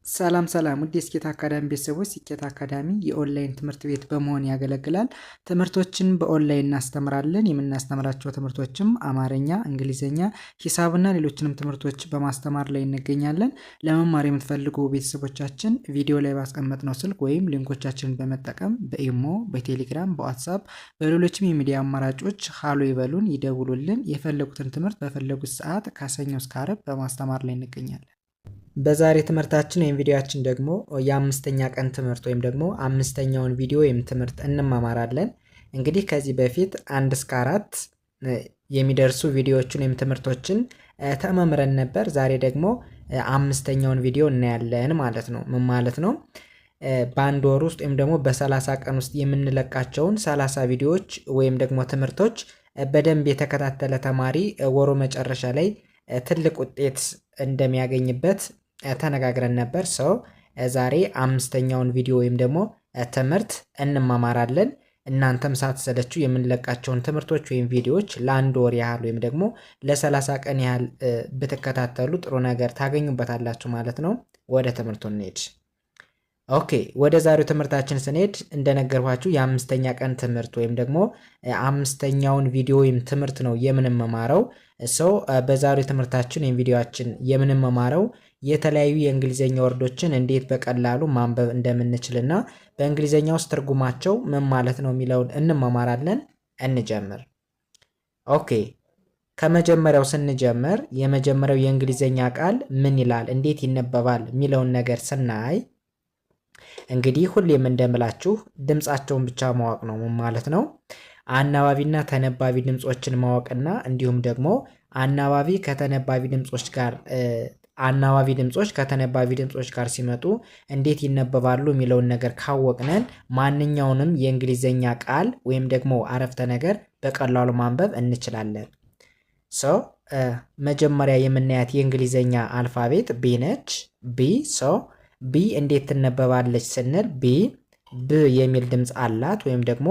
ሰላም ሰላም ውድ የስኬት አካዳሚ ቤተሰቦች፣ ስኬት አካዳሚ የኦንላይን ትምህርት ቤት በመሆን ያገለግላል። ትምህርቶችን በኦንላይን እናስተምራለን። የምናስተምራቸው ትምህርቶችም አማርኛ፣ እንግሊዝኛ፣ ሂሳብና ሌሎችንም ትምህርቶች በማስተማር ላይ እንገኛለን። ለመማር የምትፈልጉ ቤተሰቦቻችን ቪዲዮ ላይ ባስቀመጥነው ስልክ ወይም ሊንኮቻችንን በመጠቀም በኢሞ፣ በቴሌግራም፣ በዋትሳፕ በሌሎችም የሚዲያ አማራጮች ሃሎ ይበሉን፣ ይደውሉልን። የፈለጉትን ትምህርት በፈለጉት ሰዓት ከሰኞ እስከ ዓርብ በማስተማር ላይ እንገኛለን። በዛሬ ትምህርታችን ወይም ቪዲዮአችን ደግሞ የአምስተኛ ቀን ትምህርት ወይም ደግሞ አምስተኛውን ቪዲዮ ወይም ትምህርት እንማማራለን። እንግዲህ ከዚህ በፊት 1 እስከ 4 የሚደርሱ ቪዲዮዎችን ወይም ትምህርቶችን ተመምረን ነበር። ዛሬ ደግሞ አምስተኛውን ቪዲዮ እናያለን ማለት ነው። ምን ማለት ነው? በአንድ ወር ውስጥ ወይም ደግሞ በ30 ቀን ውስጥ የምንለቃቸውን 30 ቪዲዮዎች ወይም ደግሞ ትምህርቶች በደንብ የተከታተለ ተማሪ ወሩ መጨረሻ ላይ ትልቅ ውጤት እንደሚያገኝበት ተነጋግረን ነበር። ዛሬ አምስተኛውን ቪዲዮ ወይም ደግሞ ትምህርት እንማማራለን። እናንተም ሳትሰለቹ የምንለቃቸውን ትምህርቶች ወይም ቪዲዮዎች ለአንድ ወር ያህል ወይም ደግሞ ለ30 ቀን ያህል ብትከታተሉ ጥሩ ነገር ታገኙበታላችሁ ማለት ነው። ወደ ትምህርቱ እንሄድ። ኦኬ፣ ወደ ዛሬው ትምህርታችን ስንሄድ እንደነገርኳችሁ የአምስተኛ ቀን ትምህርት ወይም ደግሞ አምስተኛውን ቪዲዮ ወይም ትምህርት ነው የምንመማረው። በዛሬው ትምህርታችን ወይም ቪዲዮአችን የምንመማረው የተለያዩ የእንግሊዘኛ ወርዶችን እንዴት በቀላሉ ማንበብ እንደምንችልና በእንግሊዘኛ ውስጥ ትርጉማቸው ምን ማለት ነው የሚለውን እንመማራለን። እንጀምር። ኦኬ፣ ከመጀመሪያው ስንጀምር የመጀመሪያው የእንግሊዘኛ ቃል ምን ይላል፣ እንዴት ይነበባል የሚለውን ነገር ስናይ እንግዲህ ሁሌም እንደምላችሁ ድምጻቸውን ብቻ ማወቅ ነው ማለት ነው። አናባቢና ተነባቢ ድምጾችን ማወቅና እንዲሁም ደግሞ አናባቢ ድምጾች ከተነባቢ ድምጾች ጋር ሲመጡ እንዴት ይነበባሉ የሚለውን ነገር ካወቅነን ማንኛውንም የእንግሊዘኛ ቃል ወይም ደግሞ አረፍተ ነገር በቀላሉ ማንበብ እንችላለን። መጀመሪያ የምናያት የእንግሊዘኛ አልፋቤት ቢ ነች። ቢ እንዴት ትነበባለች ስንል ብ የሚል ድምፅ አላት ወይም ደግሞ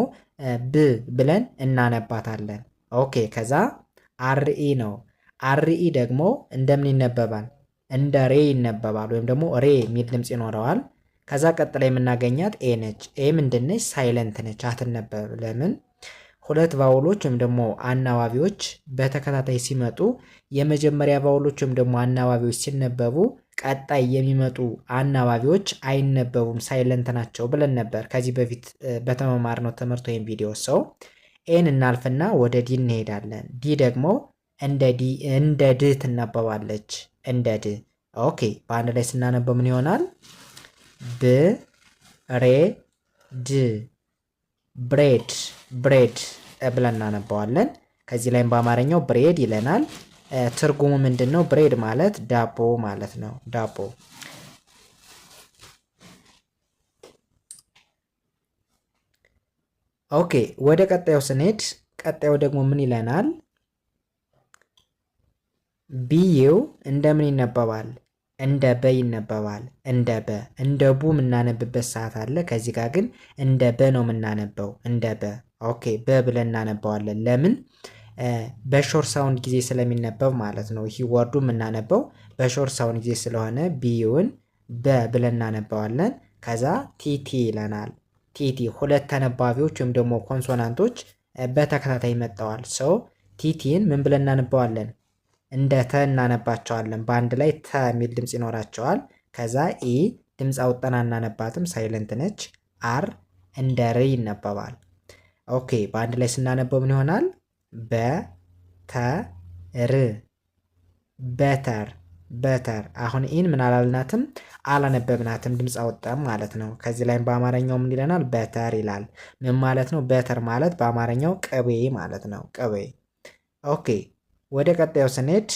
ብ ብለን እናነባታለን። ኦኬ፣ ከዛ አርኢ ነው። አርኢ ደግሞ እንደምን ይነበባል? እንደ ሬ ይነበባል ወይም ደግሞ ሬ የሚል ድምፅ ይኖረዋል። ከዛ ቀጥላ የምናገኛት ኤ ነች። ኤ ምንድነች? ሳይለንት ነች፣ አትነበብ። ለምን? ሁለት ቫውሎች ወይም ደግሞ አናባቢዎች በተከታታይ ሲመጡ የመጀመሪያ ቫውሎች ወይም ደግሞ አናባቢዎች ሲነበቡ ቀጣይ የሚመጡ አናባቢዎች አይነበቡም፣ ሳይለንት ናቸው ብለን ነበር ከዚህ በፊት በተመማርነው ትምህርት ወይም ቪዲዮ። ኤን እናልፍና ወደ ዲ እንሄዳለን። ዲ ደግሞ እንደ ድ ትነበባለች፣ እንደ ድ። ኦኬ፣ በአንድ ላይ ስናነበው ምን ይሆናል? ብ ሬ ድ፣ ብሬድ፣ ብሬድ ብለን እናነባዋለን። ከዚህ ላይም በአማርኛው ብሬድ ይለናል። ትርጉሙ ምንድን ነው? ብሬድ ማለት ዳቦ ማለት ነው። ዳቦ። ኦኬ፣ ወደ ቀጣዩ ስንሄድ ቀጣዩ ደግሞ ምን ይለናል? ቢዩ እንደምን ይነበባል? እንደ በ ይነበባል። እንደ በ። እንደ ቡ የምናነብበት ሰዓት አለ። ከዚህ ጋር ግን እንደ በ ነው የምናነበው። እንደ በ። ኦኬ፣ በ ብለን እናነባዋለን። ለምን? በሾር ሳውንድ ጊዜ ስለሚነበብ ማለት ነው። ይህ ወርዱ የምናነበው በሾር ሳውንድ ጊዜ ስለሆነ ቢዩን በ ብለን እናነባዋለን። ከዛ ቲቲ ይለናል። ቲቲ፣ ሁለት ተነባቢዎች ወይም ደግሞ ኮንሶናንቶች በተከታታይ መጥተዋል። ቲቲን ምን ብለን እናነባዋለን? እንደ ተ እናነባቸዋለን። በአንድ ላይ ተ የሚል ድምፅ ይኖራቸዋል። ከዛ ኢ ድምፅ አውጠና እናነባትም፣ ሳይለንት ነች። አር እንደ ር ይነበባል። ኦኬ፣ በአንድ ላይ ስናነበው ምን ይሆናል? በተር፣ በተር፣ በተር። አሁን ኢን ምን አላልናትም? አላነበብናትም፣ ድምፅ አወጣም ማለት ነው። ከዚህ ላይም በአማርኛው ምን ይለናል? በተር ይላል። ምን ማለት ነው? በተር ማለት በአማርኛው ቅቤ ማለት ነው። ቅቤ። ኦኬ፣ ወደ ቀጣዩ ስንሄድ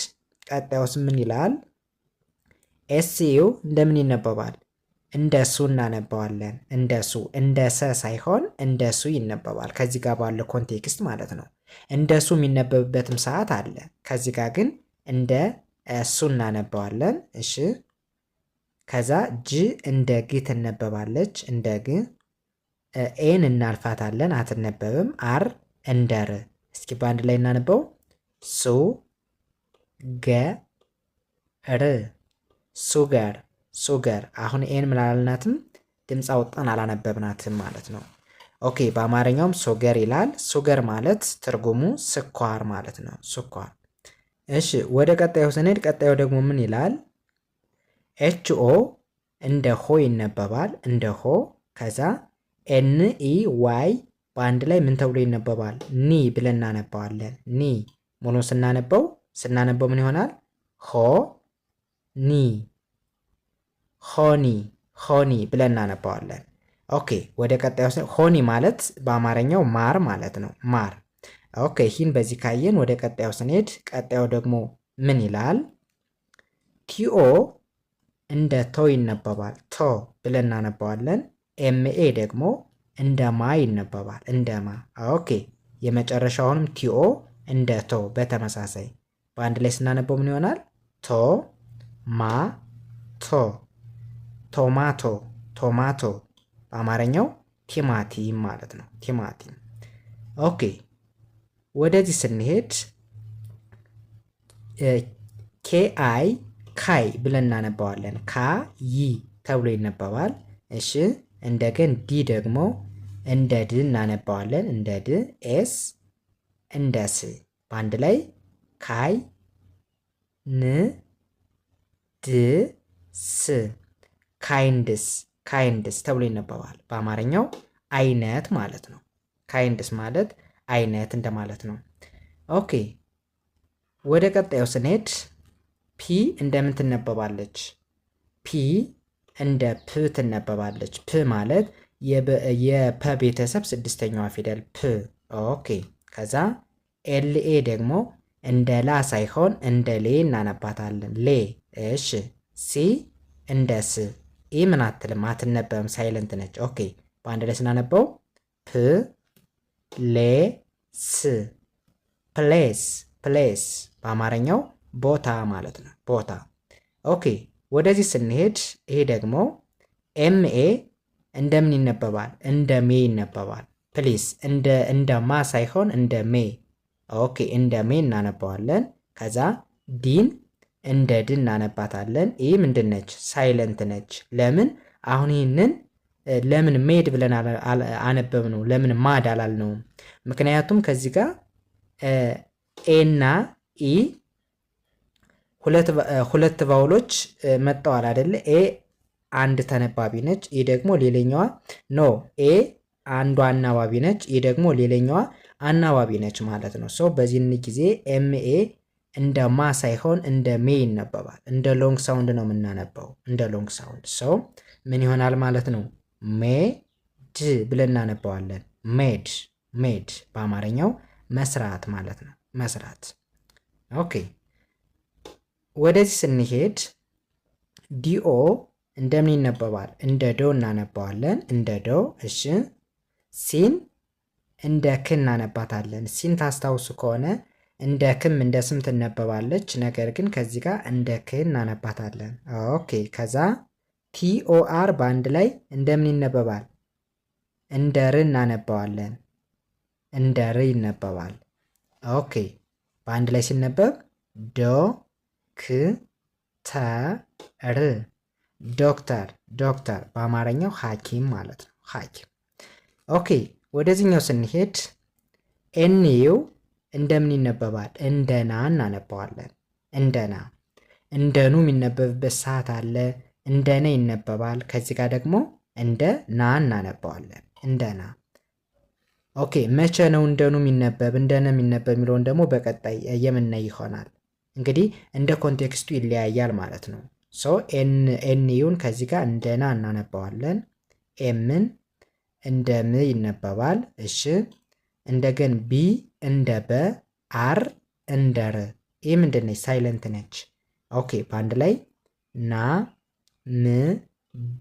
ቀጣዩስ ምን ይላል? ኤስዩ እንደምን ይነበባል? እንደ ሱ እናነባዋለን። እንደ ሱ፣ እንደ ሰ ሳይሆን እንደ ሱ ይነበባል። ከዚህ ጋር ባለው ኮንቴክስት ማለት ነው። እንደ ሱ የሚነበብበትም ሰዓት አለ። ከዚህ ጋር ግን እንደ ሱ እናነባዋለን። እሺ፣ ከዛ ጅ እንደ ግ ትነበባለች። እንደ ግ። ኤን እናልፋታለን፣ አትነበብም። አር እንደ ር። እስኪ በአንድ ላይ እናነበው። ሱ ገ ር፣ ሱገር፣ ሱገር። አሁን ኤን ምን አላልናትም? ድምፅ አውጣን አላነበብናትም ማለት ነው። ኦኬ በአማርኛውም ሱገር ይላል። ሱገር ማለት ትርጉሙ ስኳር ማለት ነው። ስኳር። እሺ ወደ ቀጣዩ ስንሄድ ቀጣዩ ደግሞ ምን ይላል? ኤችኦ እንደ ሆ ይነበባል። እንደ ሆ። ከዛ ኤን ኢ ዋይ በአንድ ላይ ምን ተብሎ ይነበባል? ኒ ብለን እናነባዋለን። ኒ ሙሉ ስናነበው ምን ይሆናል? ሆ ኒ ሆኒ ሆኒ ብለን እናነባዋለን። ኦኬ ወደ ቀጣዩ ሆኒ ማለት በአማርኛው ማር ማለት ነው። ማር። ኦኬ ይህን በዚህ ካየን ወደ ቀጣዩ ስንሄድ ቀጣዩ ደግሞ ምን ይላል? ቲኦ እንደ ቶ ይነበባል። ቶ ብለን እናነባዋለን። ኤምኤ ደግሞ እንደ ማ ይነበባል። እንደ ማ። ኦኬ የመጨረሻውንም ቲኦ እንደ ቶ በተመሳሳይ በአንድ ላይ ስናነበው ምን ይሆናል? ቶ ማ ቶ ቶማቶ ቶማቶ በአማርኛው ቲማቲም ማለት ነው። ቲማቲም። ኦኬ ወደዚህ ስንሄድ ኬአይ ካይ ብለን እናነባዋለን። ካ ይ ተብሎ ይነበባል። እሺ እንደገን ዲ ደግሞ እንደ ድ እናነባዋለን። እንደ ድ። ኤስ እንደ ስ በአንድ ላይ ካይ ን ድ ስ ካይንድስ ካይንድስ ተብሎ ይነበባል። በአማርኛው አይነት ማለት ነው። ካይንድስ ማለት አይነት እንደማለት ነው። ኦኬ ወደ ቀጣዩ ስንሄድ ፒ እንደምን ትነበባለች? ፒ እንደ ፕ ትነበባለች። ፕ ማለት የፐ ቤተሰብ ስድስተኛዋ ፊደል ፕ። ኦኬ ከዛ ኤልኤ ደግሞ እንደ ላ ሳይሆን እንደ ሌ እናነባታለን። ሌ። እሺ ሲ እንደ ስ። ኢ ምን አትልም፣ አትነበብም፣ ሳይለንት ነች። ኦኬ በአንድ ላይ ስናነበው ፕ ሌ ስ ፕሌስ ፕሌስ በአማርኛው ቦታ ማለት ነው። ቦታ። ኦኬ ወደዚህ ስንሄድ ይሄ ደግሞ ኤምኤ እንደምን ይነበባል? እንደ ሜ ይነበባል። ፕሊስ እንደ ማ ሳይሆን እንደ ሜ። ኦኬ እንደ ሜ እናነባዋለን። ከዛ ዲን እንደ ድ እናነባታለን። ይህ ምንድን ነች? ሳይለንት ነች። ለምን አሁን ይህንን ለምን ሜድ ብለን አነበብ ነው? ለምን ማድ አላልነውም? ምክንያቱም ከዚህ ጋር ኤና ኢ ሁለት ቫውሎች መጥተዋል አይደለ? ኤ አንድ ተነባቢ ነች። ኢ ደግሞ ሌላኛዋ ኖ ኤ አንዷ አናባቢ ነች። ኢ ደግሞ ሌላኛዋ አናባቢ ነች ማለት ነው። ሶ በዚህን ጊዜ ኤምኤ እንደ ማ ሳይሆን እንደ ሜ ይነበባል። እንደ ሎንግ ሳውንድ ነው የምናነበው፣ እንደ ሎንግ ሳውንድ። ሶ ምን ይሆናል ማለት ነው? ሜድ ብለን እናነባዋለን። ሜድ ሜድ በአማርኛው መስራት ማለት ነው። መስራት። ኦኬ ወደዚህ ስንሄድ ዲኦ እንደምን ይነበባል? እንደ ዶ እናነባዋለን። እንደ ዶ። እሺ ሲን እንደ ክ እናነባታለን። ሲን ታስታውሱ ከሆነ እንደ ክም እንደ ስም ትነበባለች። ነገር ግን ከዚህ ጋር እንደ ክ እናነባታለን። ኦኬ ከዛ ቲኦአር በአንድ ላይ እንደምን ይነበባል? እንደ ር እናነባዋለን። እንደ ር ይነበባል። ኦኬ በአንድ ላይ ሲነበብ ዶ ክ ተ ር ዶክተር ዶክተር በአማርኛው ሐኪም ማለት ነው። ሐኪም። ኦኬ ወደዚህኛው ስንሄድ ኤንዩ እንደምን ይነበባል? እንደ ና እናነባዋለን። እንደ ና። እንደ ኑ የሚነበብበት ሰዓት አለ። እንደ ነ ይነበባል። ከዚህ ጋር ደግሞ እንደ ና እናነባዋለን። እንደ ና። ኦኬ መቼ ነው እንደ ኑ የሚነበብ እንደ ነ የሚነበብ የሚለውን ደግሞ በቀጣይ የምናይ ይሆናል። እንግዲህ እንደ ኮንቴክስቱ ይለያያል ማለት ነው። ሶ ኤንዩን ከዚህ ጋር እንደ ና እናነባዋለን። ኤምን እንደ ም ይነበባል። እሺ እንደገን ቢ እንደ በ፣ አር እንደ ር። ይህ ምንድን ነች? ሳይለንት ነች። ኦኬ በአንድ ላይ ና ም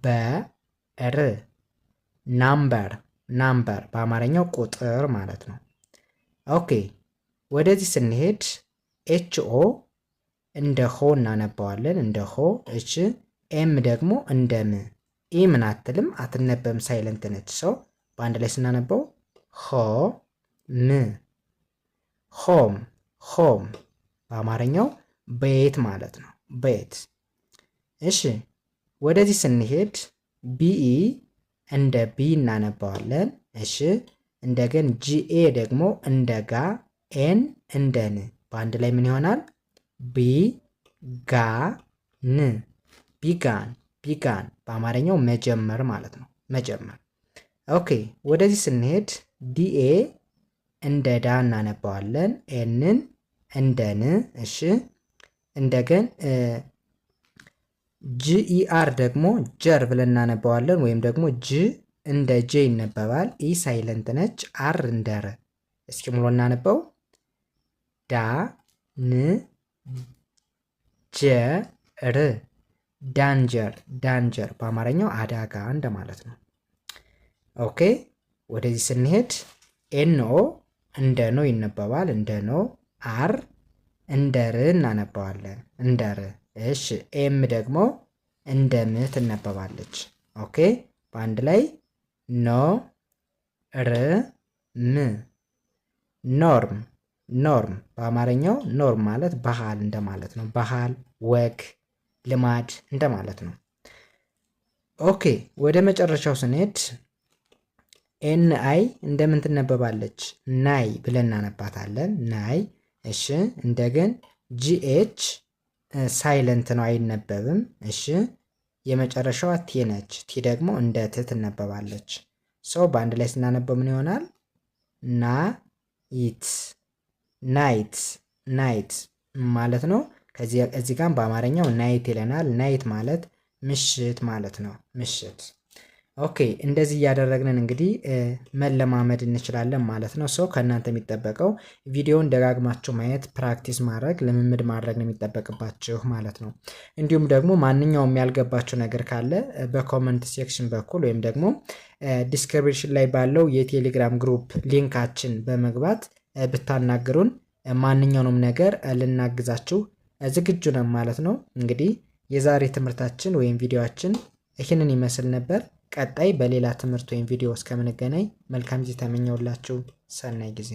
በ ር ናምበር ናምበር በአማርኛው ቁጥር ማለት ነው። ኦኬ ወደዚህ ስንሄድ ኤችኦ እንደ ሆ እናነባዋለን። እንደ ሆ። እሺ ኤም ደግሞ እንደ ም። ኢ ምን አትልም፣ አትነበብም፣ ሳይለንት ነች። ሰው በአንድ ላይ ስናነበው ሆ ም ሆም ሆም በአማርኛው ቤት ማለት ነው። ቤት። እሺ ወደዚህ ስንሄድ ቢኢ እንደ ቢ እናነባዋለን። እሺ እንደገን ጂኤ ደግሞ እንደ ጋ፣ ኤን እንደ ን በአንድ ላይ ምን ይሆናል? ቢ ጋ ን ቢጋን ቢጋን በአማርኛው መጀመር ማለት ነው። መጀመር። ኦኬ ወደዚህ ስንሄድ ዲኤ እንደ ዳ እናነባዋለን። ኤንን እንደ ን። እሺ እንደገን ጂኢአር ደግሞ ጀር ብለን እናነባዋለን። ወይም ደግሞ ጅ እንደ ጄ ይነበባል። ኢ ሳይለንት ነች። አር እንደ ረ። እስኪ ሙሉ እናነበው። ዳ ን ጀር ዳንጀር ዳንጀር በአማርኛው አዳጋ እንደማለት ነው። ኦኬ ወደዚህ ስንሄድ ኤንኦ እንደ ኖ ይነበባል። እንደ ኖ። አር እንደ ር እናነባዋለን። እንደ ር። እሺ ኤም ደግሞ እንደ ም ትነበባለች። ኦኬ በአንድ ላይ ኖ ር ም ኖርም ኖርም በአማርኛው ኖርም ማለት ባህል እንደማለት ነው። ባህል፣ ወግ፣ ልማድ እንደማለት ነው። ኦኬ ወደ መጨረሻው ስንሄድ ኤን አይ እንደምን ትነበባለች? ናይ ብለን እናነባታለን። ናይ። እሺ እንደገን ጂኤች ሳይለንት ነው፣ አይነበብም። እሺ የመጨረሻዋ ቲ ነች። ቲ ደግሞ እንደ ት ትነበባለች። ሰው በአንድ ላይ ስናነበው ምን ይሆናል? ናይት ናይት ናይት ማለት ነው። እዚህ ጋር በአማርኛው ናይት ይለናል። ናይት ማለት ምሽት ማለት ነው። ምሽት። ኦኬ እንደዚህ እያደረግንን እንግዲህ መለማመድ እንችላለን ማለት ነው። ሰው ከእናንተ የሚጠበቀው ቪዲዮውን ደጋግማችሁ ማየት፣ ፕራክቲስ ማድረግ፣ ልምምድ ማድረግ ነው የሚጠበቅባችሁ ማለት ነው። እንዲሁም ደግሞ ማንኛውም ያልገባችሁ ነገር ካለ በኮመንት ሴክሽን በኩል ወይም ደግሞ ዲስክሪፕሽን ላይ ባለው የቴሌግራም ግሩፕ ሊንካችን በመግባት ብታናግሩን ማንኛውንም ነገር ልናግዛችሁ ዝግጁ ነን ማለት ነው። እንግዲህ የዛሬ ትምህርታችን ወይም ቪዲዮአችን ይህንን ይመስል ነበር። ቀጣይ በሌላ ትምህርት ወይም ቪዲዮ እስከምንገናኝ መልካም ጊዜ ተመኘውላችሁ። ሰናይ ጊዜ